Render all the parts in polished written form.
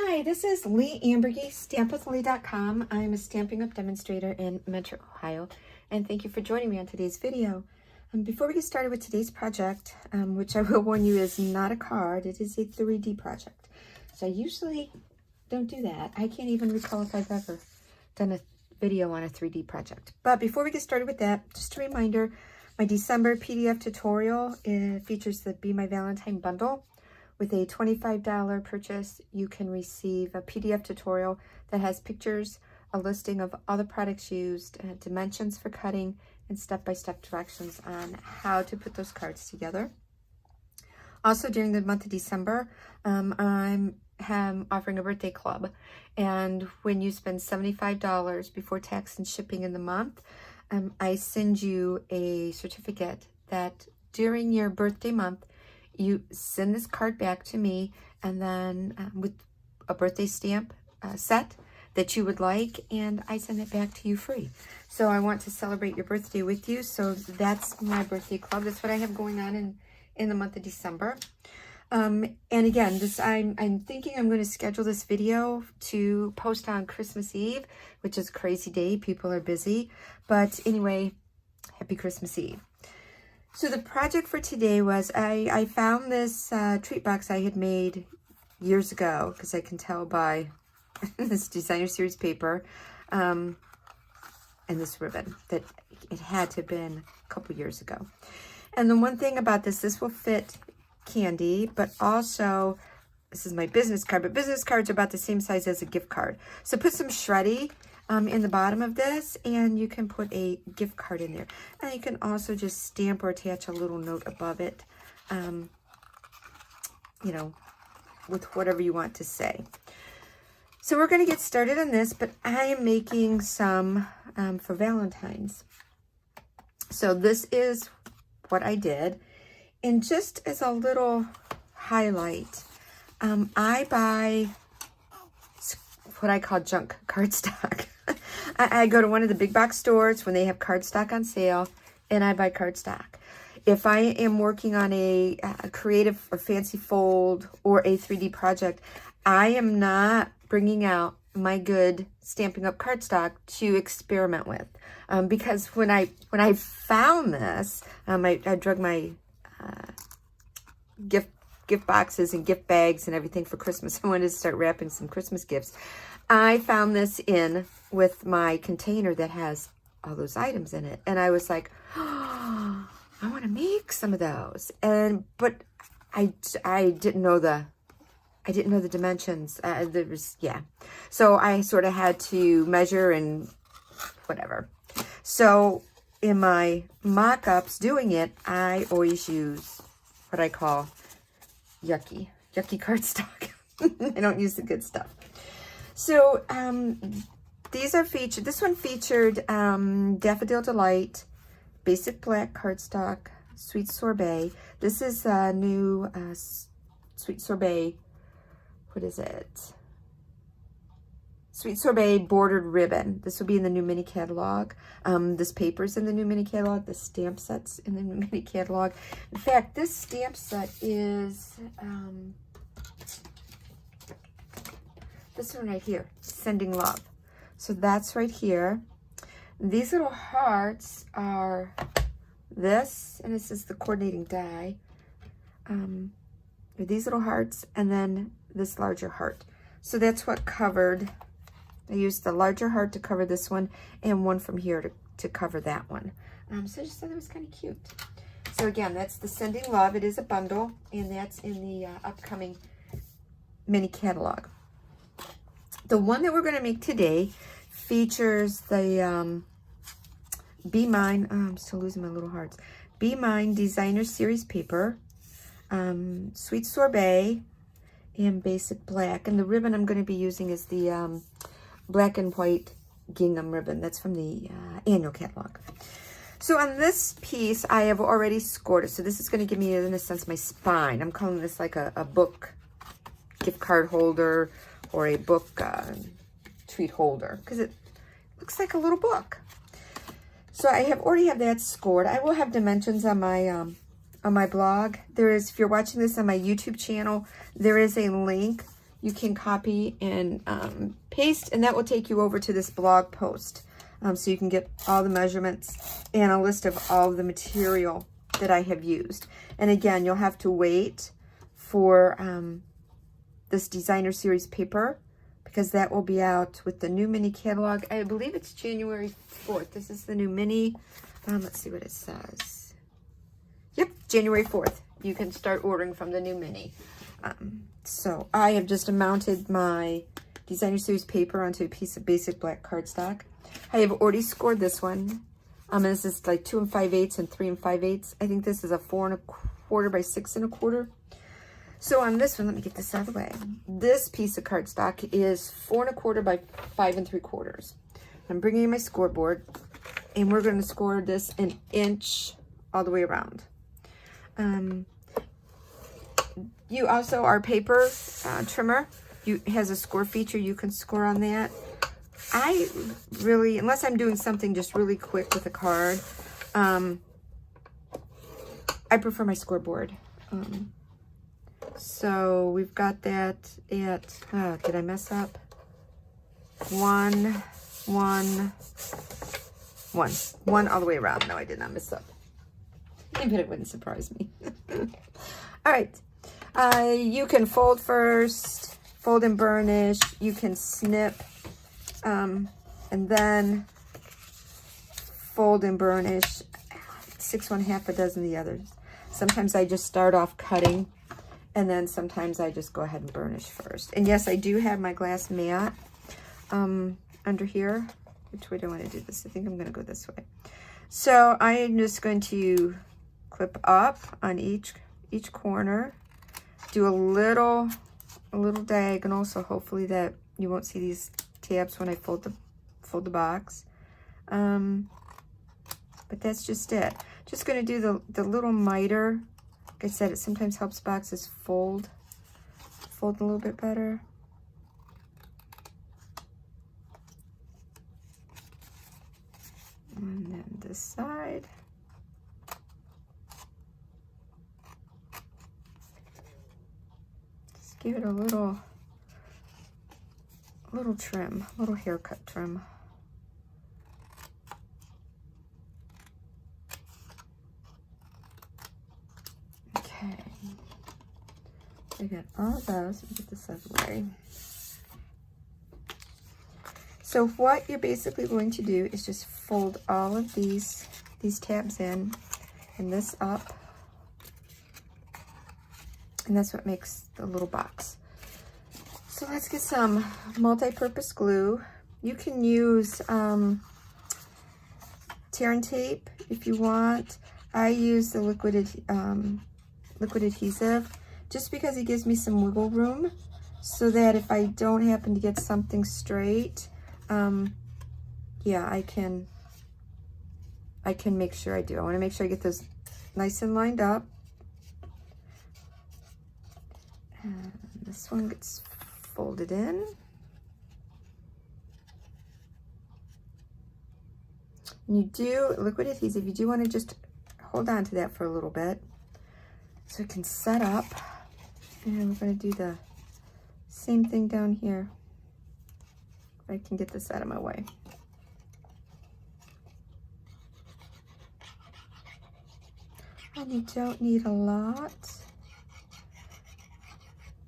Hi, this is Leigh Ambergy, stampwithleigh.com. I'm a Stampin' Up! Demonstrator in Metro, Ohio, and thank you for joining me on today's video. Before we get started with today's project, which I will warn you is not a card, it is a 3D project. So I usually don't do that. I can't even recall if I've ever done a video on a 3D project. But before we get started with that, just a reminder, my December PDF tutorial features the Be My Valentine bundle. With a $25 purchase, you can receive a PDF tutorial that has pictures, a listing of all the products used, dimensions for cutting, and step-by-step directions on how to put those cards together. Also, during the month of December, I'm offering a birthday club. And when you spend $75 before tax and shipping in the month, I send you a certificate that during your birthday month, you send this card back to me, and then with a birthday stamp set that you would like, and I send it back to you free. So I want to celebrate your birthday with you. So that's my birthday club. That's what I have going on in the month of December. And again, I'm thinking I'm going to schedule this video to post on Christmas Eve, which is a crazy day. People are busy. But anyway, happy Christmas Eve. So the project for today was I found this treat box I had made years ago, because I can tell by this designer series paper and this ribbon that it had to have been a couple years ago. And the one thing about this will fit candy, but also this is my business card, but business cards are about the same size as a gift card. So put some shreddy in the bottom of this, and you can put a gift card in there. And you can also just stamp or attach a little note above it, you know, with whatever you want to say. So we're going to get started on this, but I am making some for Valentine's. So this is what I did. And just as a little highlight, I buy what I call junk cardstock. I go to one of the big box stores when they have cardstock on sale, and I buy cardstock. If I am working on a creative or fancy fold or a 3D project, I am not bringing out my good Stampin' Up! Cardstock to experiment with. Because when I found this, I drug my gift boxes and gift bags and everything for Christmas. I wanted to start wrapping some Christmas gifts. I found this with my container that has all those items in it, and I was like, oh, I want to make some of those. But I didn't know the dimensions. So I sort of had to measure and whatever. So in my mock-ups doing it, I always use what I call yucky cardstock. I don't use the good stuff. So these are featured. This one featured Daffodil Delight, Basic Black Cardstock, Sweet Sorbet. This is a new Sweet Sorbet. What is it? Sweet Sorbet bordered ribbon. This will be in the new mini catalog. This paper's in the new mini catalog. The stamp set's in the new mini catalog. In fact, this stamp set is this one right here, Sending Love. So that's right here. These little hearts are this, and this is the coordinating die. These little hearts, and then this larger heart. So that's what covered. I used the larger heart to cover this one, and one from here to cover that one. So I just thought it was kind of cute. So again, that's the Sending Love. It is a bundle, and that's in the upcoming mini catalog. The one that we're going to make today features the Be Mine. Oh, I'm still losing my little hearts. Be Mine Designer Series paper, Sweet Sorbet, and Basic Black. And the ribbon I'm going to be using is the black and white gingham ribbon. That's from the annual catalog. So on this piece, I have already scored it. So this is going to give me, in a sense, my spine. I'm calling this like a book gift card holder or a book treat holder, because it looks like a little book. So I already have that scored. I will have dimensions on my blog. There is, if you're watching this on my YouTube channel, there is a link you can copy and paste, and that will take you over to this blog post. So you can get all the measurements and a list of all of the material that I have used. And again, you'll have to wait for this designer series paper, because that will be out with the new mini catalog. I believe it's January 4th. This is the new mini. Let's see what it says. Yep, January 4th. You can start ordering from the new mini. So I have just mounted my designer series paper onto a piece of basic black cardstock. I have already scored this one. And this is like 2 5/8 and 3 5/8. I think this is a 4 1/4 by 6 1/4. So on this one, let me get this out of the way. This piece of cardstock is 4 1/4 by 5 3/4. I'm bringing in my scoreboard, and we're going to score this an inch all the way around. You also, our paper trimmer, has a score feature. You can score on that. I really, unless I'm doing something just really quick with a card, I prefer my scoreboard. So we've got that at, did I mess up? 1, 1, 1. 1 all the way around. No, I did not mess up. I bet it wouldn't surprise me. All right. You can fold first, fold and burnish. You can snip, and then fold and burnish. 6 1/2 a dozen of the others. Sometimes I just start off cutting, and then sometimes I just go ahead and burnish first. And yes, I do have my glass mat under here. Which way do I want to do this? I think I'm going to go this way. So I am just going to clip up on each corner. Do a little diagonal, so hopefully that you won't see these tabs when I fold the box. But that's just it. Just going to do the little miter. Like I said, it sometimes helps boxes fold a little bit better. And then this side. Just give it a little trim, little haircut trim. Okay. I got all of those. Let me get this out of the way. So what you're basically going to do is just fold all of these tabs in and this up. And that's what makes the little box. So let's get some multi-purpose glue. You can use tear and tape if you want. I use the liquid adhesive just because it gives me some wiggle room, so that if I don't happen to get something straight, yeah, I can make sure I do. I want to make sure I get those nice and lined up. And this one gets folded in. And you do, liquid adhesive, you do want to just hold on to that for a little bit so it can set up. And we're going to do the same thing down here. If I can get this out of my way. And you don't need a lot.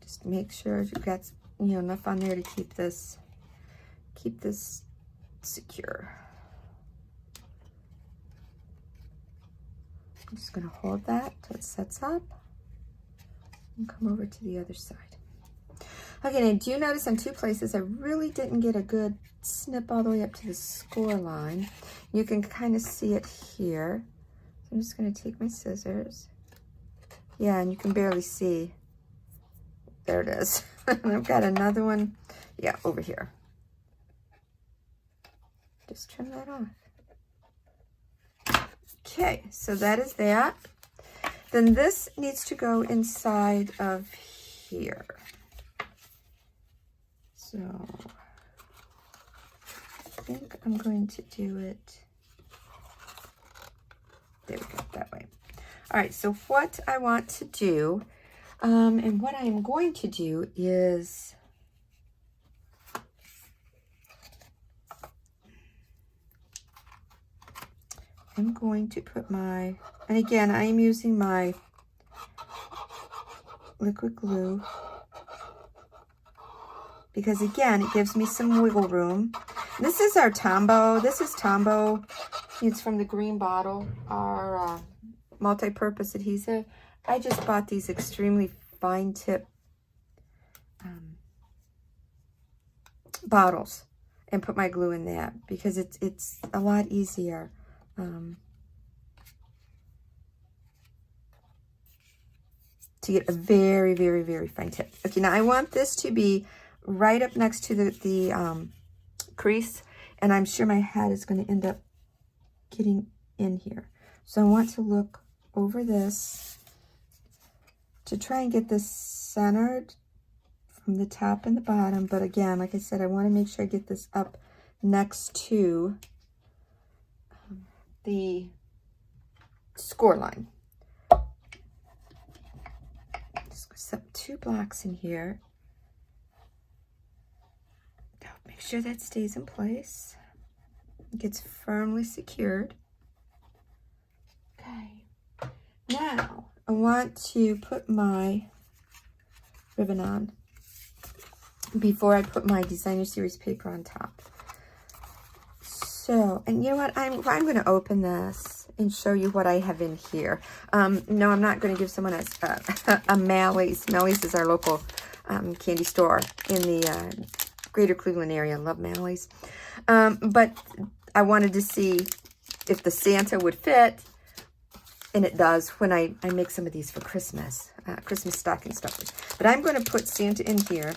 Just make sure you've got, you know, enough on there to keep this secure. I'm just going to hold that till it sets up and come over to the other side. Okay, and I do notice on 2 places I really didn't get a good snip all the way up to the score line. You can kind of see it here. So I'm just going to take my scissors. Yeah, and you can barely see. There it is. And I've got another one, yeah, over here. Just trim that off. Okay, so that is that. Then this needs to go inside of here. So I think I'm going to do it, there we go, that way. All right, so what I want to do, and what I'm going to do is am going to put my, and again, I am using my liquid glue because again, it gives me some wiggle room. This is our Tombow. This is Tombow. It's from the green bottle, our multi-purpose adhesive. I just bought these extremely fine tip bottles and put my glue in that because it's a lot easier. To get a very, very, very fine tip. Okay, now I want this to be right up next to the crease, and I'm sure my head is going to end up getting in here. So I want to look over this to try and get this centered from the top and the bottom. But again, like I said, I want to make sure I get this up next to the score line. Just set 2 blocks in here. Make sure that stays in place. It gets firmly secured. Okay. Now, I want to put my ribbon on before I put my designer series paper on top. So, and you know what? I'm going to open this and show you what I have in here. No, I'm not going to give someone a Mally's. Mally's is our local candy store in the Greater Cleveland area. I love Mally's. But I wanted to see if the Santa would fit, and it does when I make some of these for Christmas, Christmas stocking stuffers. But I'm going to put Santa in here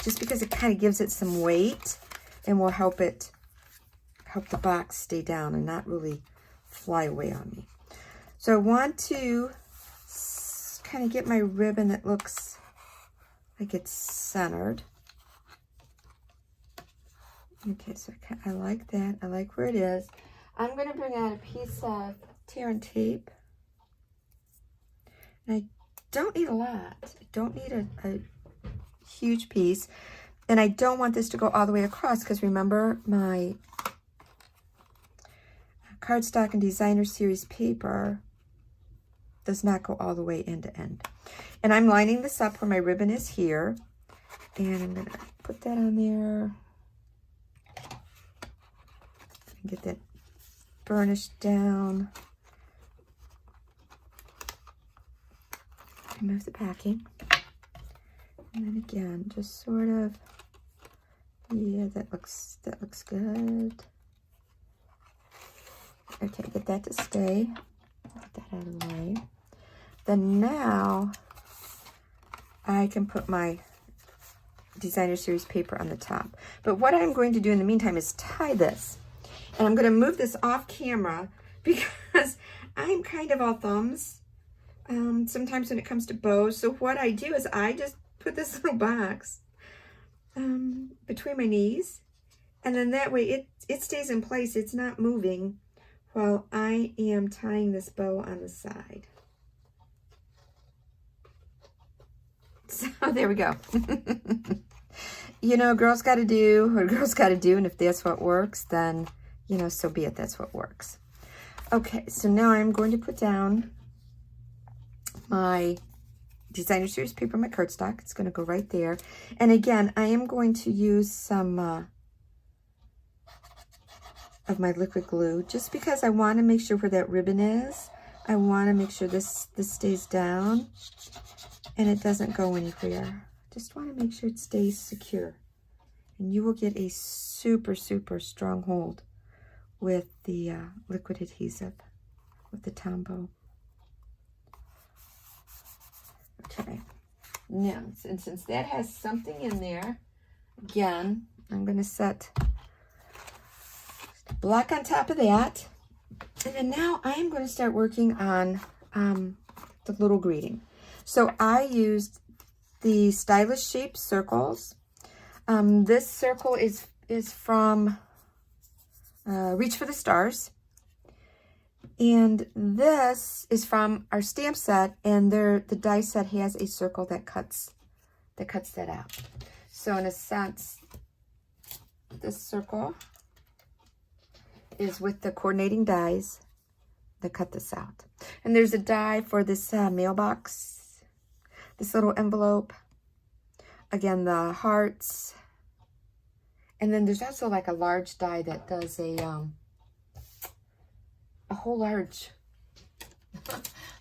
just because it kind of gives it some weight and will help the box stay down and not really fly away on me. So I want to kind of get my ribbon that looks like it's centered. Okay, so I like that. I like where it is. I'm going to bring out a piece of tear and tape. And I don't need a lot. I don't need a huge piece. And I don't want this to go all the way across because remember my cardstock and designer series paper does not go all the way end to end. And I'm lining this up where my ribbon is here. And I'm going to put that on there. Get that burnished down. Remove the packing. And then again, just sort of, yeah, that looks good. Okay, get that to stay. Get that out of the way. Then now I can put my designer series paper on the top. But what I'm going to do in the meantime is tie this. And I'm going to move this off camera because I'm kind of all thumbs sometimes when it comes to bows. So what I do is I just put this little box between my knees. And then that way it stays in place. It's not moving while I am tying this bow on the side. So there we go. You know, girls got to do what girls got to do. And if that's what works, then, you know, so be it. That's what works. Okay, so now I'm going to put down my designer series paper, my cardstock. It's going to go right there. And again, I am going to use some of my liquid glue just because I want to make sure where that ribbon is. I want to make sure this stays down and it doesn't go anywhere. Just want to make sure it stays secure. And you will get a super, super strong hold with the liquid adhesive, with the Tombow. Okay, now, and since that has something in there, again, I'm going to set a block on top of that. And then now I am going to start working on the little greeting. So I used the Stylish Shape circles. This circle is from Reach for the Stars. And this is from our stamp set, and the die set has a circle that cuts that out. So in a sense, this circle is with the coordinating dies, I cut this out. And there's a die for this mailbox, this little envelope. Again, the hearts. And then there's also like a large die that does a whole large.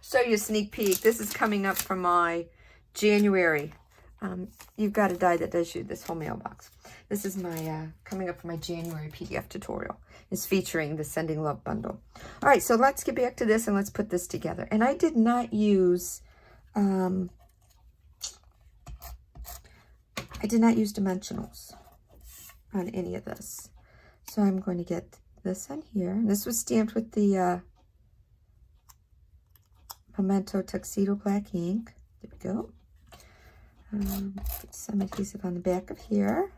Show you a sneak peek. This is coming up from my January. You've got a die that does you this whole mailbox. This is my coming up for my January PDF tutorial. It's featuring the Sending Love bundle. All right, so let's get back to this and let's put this together. And I did not use dimensionals on any of this. So I'm going to get this on here. This was stamped with the Memento Tuxedo Black ink. There we go. Put some adhesive on the back of here.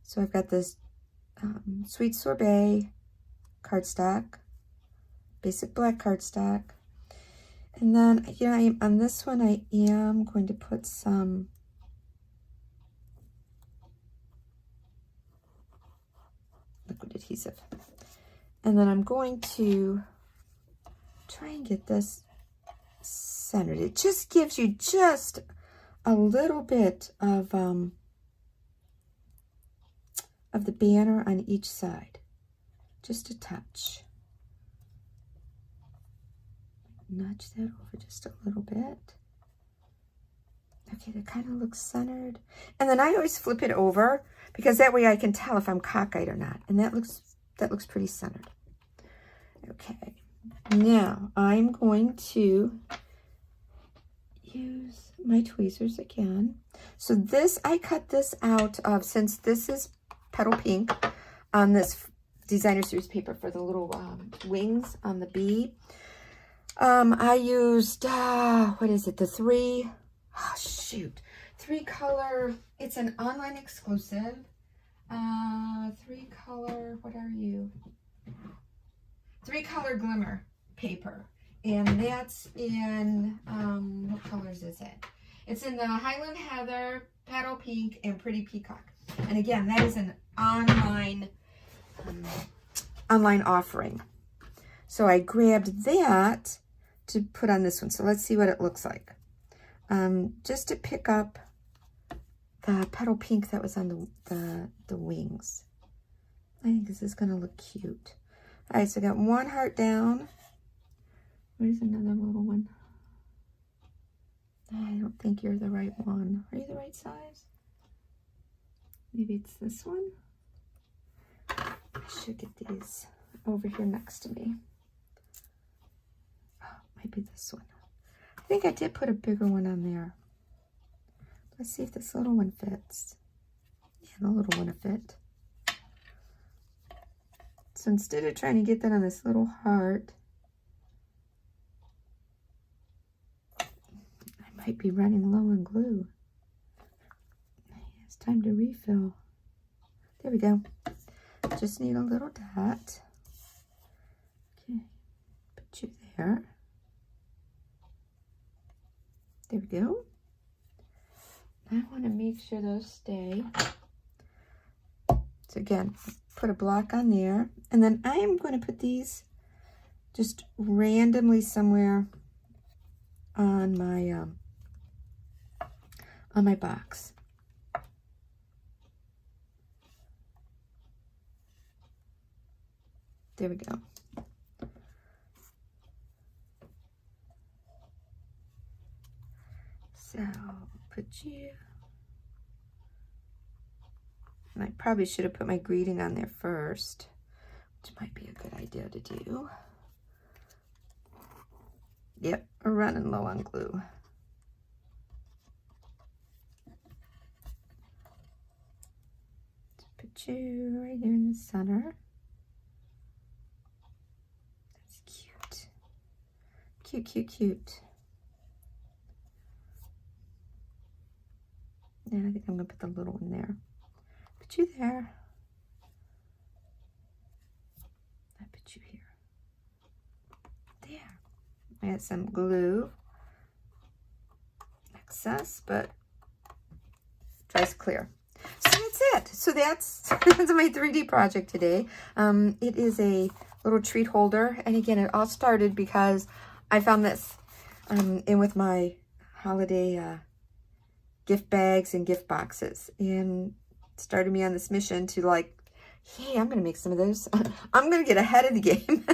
So I've got this Sweet Sorbet cardstock, basic black cardstock. And then here on this one, I am going to put some liquid adhesive. And then I'm going to try and get this centered. It just gives you just a little bit of the banner on each side. Just a touch. Nudge that over just a little bit. Okay, that kind of looks centered. And then I always flip it over because that way I can tell if I'm cockeyed or not. And that looks pretty centered. Okay. Now I'm going to use my tweezers again. So this, I cut this out of, since this is petal pink on this designer series paper for the little wings on the bee. I used, what is it? The three color, it's an online exclusive. 3 color, what are you? 3 color glimmer paper. And that's in, what colors is it? It's in the Highland Heather, Petal Pink, and Pretty Peacock. And again, that is an online offering. So I grabbed that to put on this one. So let's see what it looks like. Just to pick up the Petal Pink that was on the wings. I think this is going to look cute. All right, so I got one heart down. Where's another little one? I don't think you're the right one. Are you the right size? Maybe it's this one. I should get these over here next to me. Oh, might be this one. I think I did put a bigger one on there. Let's see if this little one fits. Yeah, the little one will fit. So instead of trying to get that on this little heart, I might be running low on glue. It's time to refill. There we go. Just need a little dot. Okay, put you there. There we go. I want to make sure those stay. So again, put a block on there. And then I am going to put these just randomly somewhere on my box. There we go. So put you, and I probably should have put my greeting on there first, which might be a good idea to do. Yep, we're running low on glue. Just put you right there in the center. That's cute. Cute, cute, cute. Yeah, I think I'm going to put the little one there. Put you there. I put you here. There. I got some glue. Excess, but dries clear. So that's it. So that's my 3D project today. It is a little treat holder. And again, it all started because I found this in with my holiday gift bags and gift boxes, and started me on this mission to like, hey, I'm going to make some of those. I'm going to get ahead of the game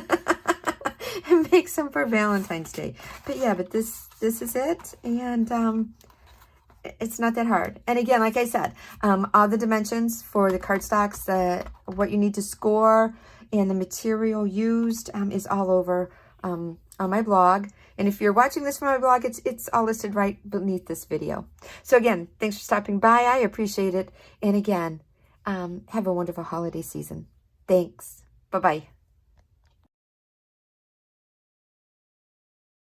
and make some for Valentine's Day. But yeah, but this is it. And it's not that hard. And again, like I said, all the dimensions for the cardstocks, what you need to score, and the material used is all over on my blog. And if you're watching this from my blog, it's all listed right beneath this video. So again, thanks for stopping by. I appreciate it. And again, have a wonderful holiday season. Thanks. Bye-bye.